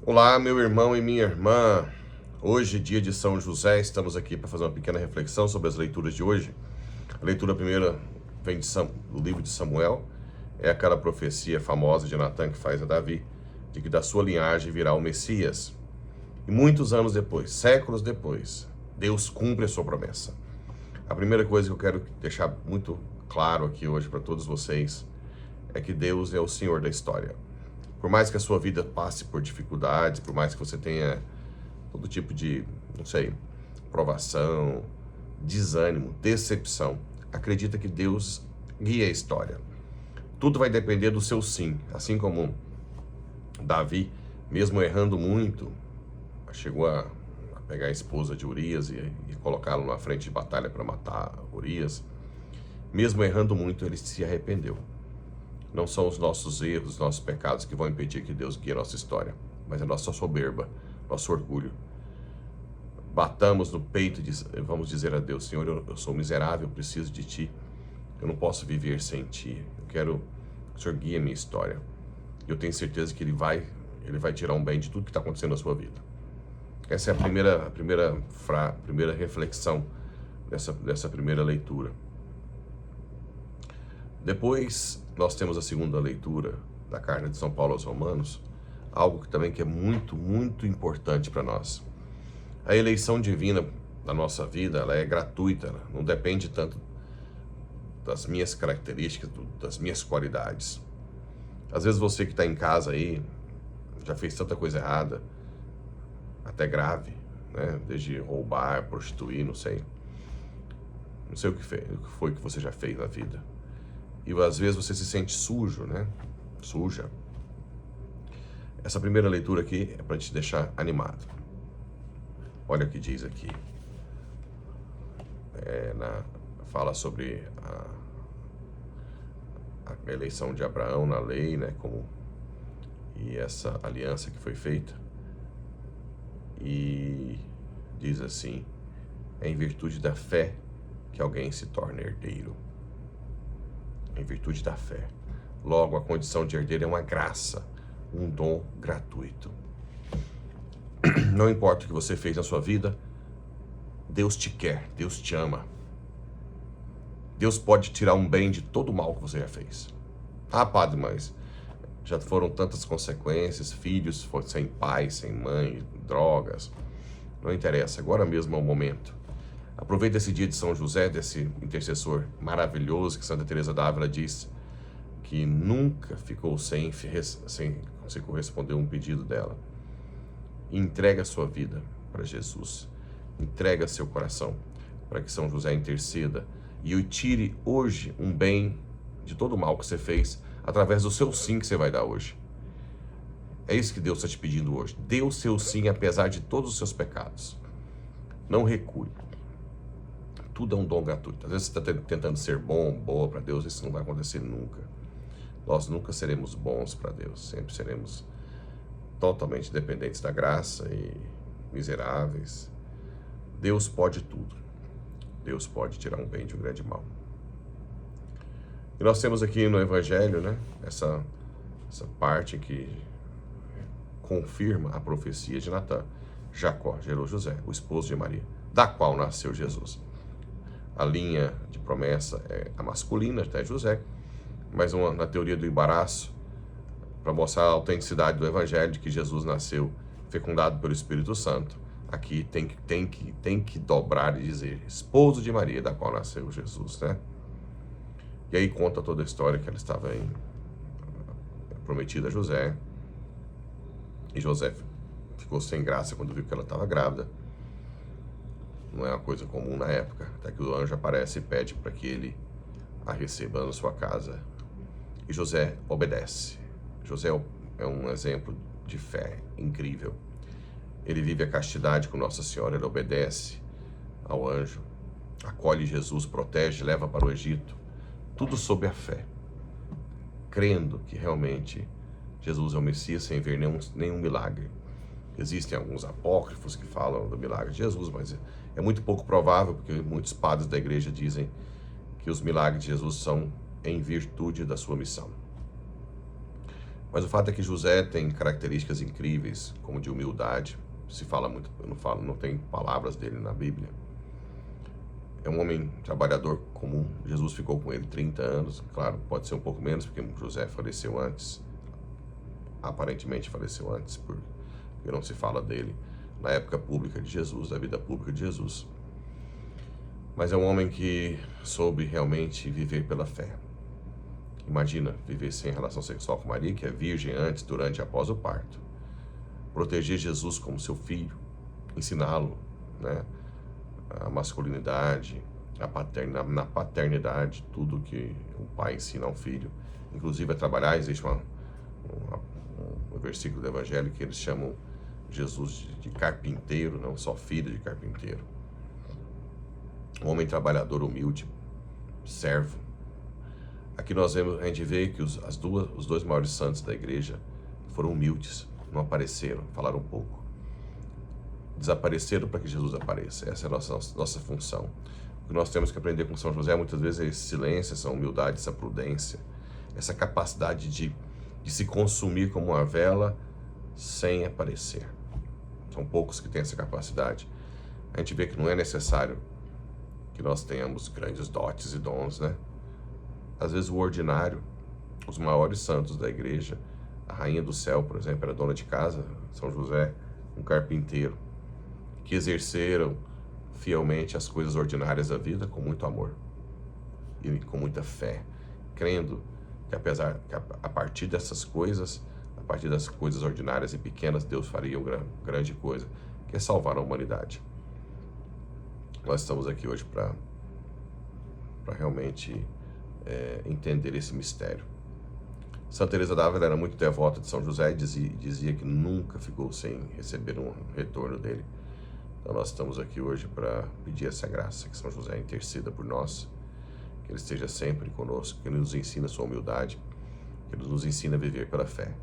Olá, meu irmão e minha irmã. Hoje, dia de São José, estamos aqui para fazer uma pequena reflexão sobre as leituras de hoje. A leitura primeira vem do livro de Samuel, é aquela profecia famosa de Natan que faz a Davi, de que da sua linhagem virá o Messias. E muitos anos depois, séculos depois, Deus cumpre a sua promessa. A primeira coisa que eu quero deixar muito claro aqui hoje para todos vocês é que Deus é o Senhor da história. Por mais que a sua vida passe por dificuldades, por mais que você tenha todo tipo de, não sei, provação, desânimo, decepção, acredita que Deus guia a história. Tudo vai depender do seu sim. Assim como Davi, mesmo errando muito, chegou a pegar a esposa de Urias e colocá-lo na frente de batalha para matar Urias. Mesmo errando muito, ele se arrependeu. Não são os nossos erros, os nossos pecados que vão impedir que Deus guie a nossa história, mas a nossa soberba, nosso orgulho. Batamos no peito e vamos dizer a Deus: Senhor, eu sou miserável, eu preciso de Ti, eu não posso viver sem Ti, eu quero que o Senhor guie a minha história. Eu tenho certeza que Ele vai tirar um bem de tudo que está acontecendo na sua vida. Essa é a primeira reflexão dessa primeira leitura. Depois, nós temos a segunda leitura da carta de São Paulo aos Romanos, algo que também é muito, muito importante para nós. A eleição divina da nossa vida, ela é gratuita, ela não depende tanto das minhas características, das minhas qualidades. Às vezes você que está em casa aí, já fez tanta coisa errada, até grave, né? Desde roubar, prostituir, não sei. Não sei o que foi que você já fez na vida. E às vezes você se sente sujo, né? Suja. Essa primeira leitura aqui é para te deixar animado. Olha o que diz aqui. Fala sobre a eleição de Abraão na lei, né? E essa aliança que foi feita. E diz assim: é em virtude da fé que alguém se torna herdeiro. Em virtude da fé. Logo, a condição de herdeiro é uma graça, um dom gratuito. Não importa o que você fez na sua vida, Deus te quer, Deus te ama. Deus pode tirar um bem de todo o mal que você já fez. Ah, padre, mas já foram tantas consequências, filhos sem pai, sem mãe, drogas. Não interessa, agora mesmo é o momento. Aproveita esse dia de São José, desse intercessor maravilhoso que Santa Teresa d'Ávila diz que nunca ficou sem corresponder a um pedido dela. Entrega a sua vida para Jesus. Entrega seu coração para que São José interceda e o tire hoje um bem de todo o mal que você fez através do seu sim que você vai dar hoje. É isso que Deus está te pedindo hoje. Dê o seu sim apesar de todos os seus pecados. Não recue. Tudo é um dom gratuito. Às vezes você está tentando ser bom, boa para Deus, isso não vai acontecer nunca. Nós nunca seremos bons para Deus, sempre seremos totalmente dependentes da graça e miseráveis. Deus pode tudo. Deus pode tirar um bem de um grande mal. E nós temos aqui no Evangelho, né, essa parte que confirma a profecia de Natan. Jacó gerou José, o esposo de Maria, da qual nasceu Jesus. A linha de promessa é a masculina, até José, mas na teoria do embaraço, para mostrar a autenticidade do Evangelho, de que Jesus nasceu fecundado pelo Espírito Santo, aqui tem que dobrar e dizer, esposo de Maria, da qual nasceu Jesus, né? E aí conta toda a história que ela estava prometida a José, e José ficou sem graça quando viu que ela estava grávida. Não é uma coisa comum na época, até que o anjo aparece e pede para que ele a receba na sua casa. E José obedece. José é um exemplo de fé incrível. Ele vive a castidade com Nossa Senhora, ele obedece ao anjo, acolhe Jesus, protege, leva para o Egito, tudo sob a fé, crendo que realmente Jesus é o Messias sem ver nenhum milagre. Existem alguns apócrifos que falam do milagre de Jesus, mas é muito pouco provável, porque muitos padres da igreja dizem que os milagres de Jesus são em virtude da sua missão. Mas o fato é que José tem características incríveis, como de humildade. Se fala muito, eu não falo, não tem palavras dele na Bíblia. É um homem trabalhador comum. Jesus ficou com ele 30 anos. Claro, pode ser um pouco menos, porque José faleceu antes. Aparentemente faleceu antes, porque não se fala dele na época pública de Jesus, da vida pública de Jesus. Mas é um homem que soube realmente viver pela fé. Imagina viver sem relação sexual com Maria, que é virgem antes, durante e após o parto. Proteger Jesus como seu filho, ensiná-lo, né, a masculinidade, na paternidade, tudo que o pai ensina ao filho, inclusive a trabalhar. Existe um versículo do Evangelho que eles chamam Jesus de carpinteiro, não só filho de carpinteiro. Um homem trabalhador, humilde, servo. Aqui a gente vê que os dois maiores santos da igreja foram humildes, não apareceram, falaram um pouco. Desapareceram para que Jesus apareça. Essa é a nossa função. O que nós temos que aprender com São José muitas vezes é esse silêncio, essa humildade, essa prudência, essa capacidade de se consumir como uma vela sem aparecer. São poucos que têm essa capacidade. A gente vê que não é necessário que nós tenhamos grandes dotes e dons, né? Às vezes o ordinário, os maiores santos da igreja, a rainha do céu, por exemplo, era dona de casa, São José, um carpinteiro, que exerceram fielmente as coisas ordinárias da vida com muito amor e com muita fé, crendo que a partir dessas coisas, a partir das coisas ordinárias e pequenas, Deus faria uma grande coisa, que é salvar a humanidade. Nós estamos aqui hoje para realmente entender esse mistério. Santa Teresa d'Ávila era muito devota de São José e dizia que nunca ficou sem receber um retorno dele. Então nós estamos aqui hoje para pedir essa graça, que São José interceda por nós, que ele esteja sempre conosco, que ele nos ensine a sua humildade, que ele nos ensine a viver pela fé.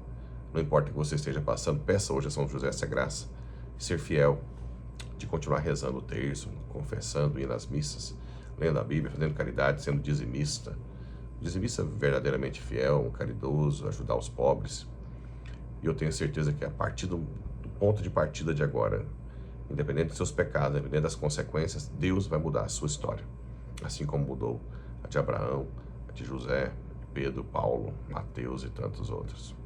Não importa o que você esteja passando, peça hoje a São José essa graça, de ser fiel, de continuar rezando o terço, confessando, indo às missas, lendo a Bíblia, fazendo caridade, sendo dizimista. Dizimista verdadeiramente fiel, caridoso, ajudar os pobres. E eu tenho certeza que a partir do ponto de partida de agora, independente dos seus pecados, independente das consequências, Deus vai mudar a sua história. Assim como mudou a de Abraão, a de José, Pedro, Paulo, Mateus e tantos outros.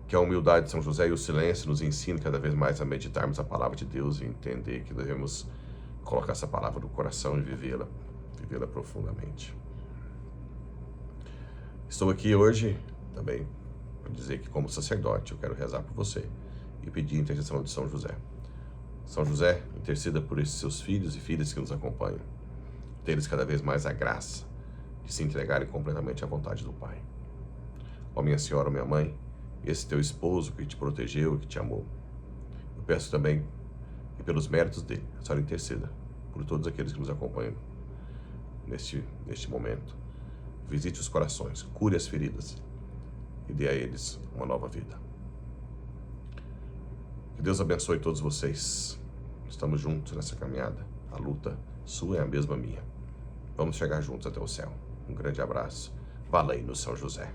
Que a humildade de São José e o silêncio nos ensinem cada vez mais a meditarmos a palavra de Deus e entender que devemos colocar essa palavra no coração e vivê-la profundamente. Estou aqui hoje também para dizer que, como sacerdote, eu quero rezar por você e pedir a intercessão de São José. São José, interceda por esses seus filhos e filhas que nos acompanham. Dê-lhes cada vez mais a graça de se entregarem completamente à vontade do Pai. Ó minha Senhora, ó minha Mãe, esse teu esposo que te protegeu e que te amou. Eu peço também que, pelos méritos dele, a Senhora interceda por todos aqueles que nos acompanham neste momento. Visite os corações, cure as feridas e dê a eles uma nova vida. Que Deus abençoe todos vocês. Estamos juntos nessa caminhada. A luta sua é a mesma minha. Vamos chegar juntos até o céu. Um grande abraço. Valei no São José.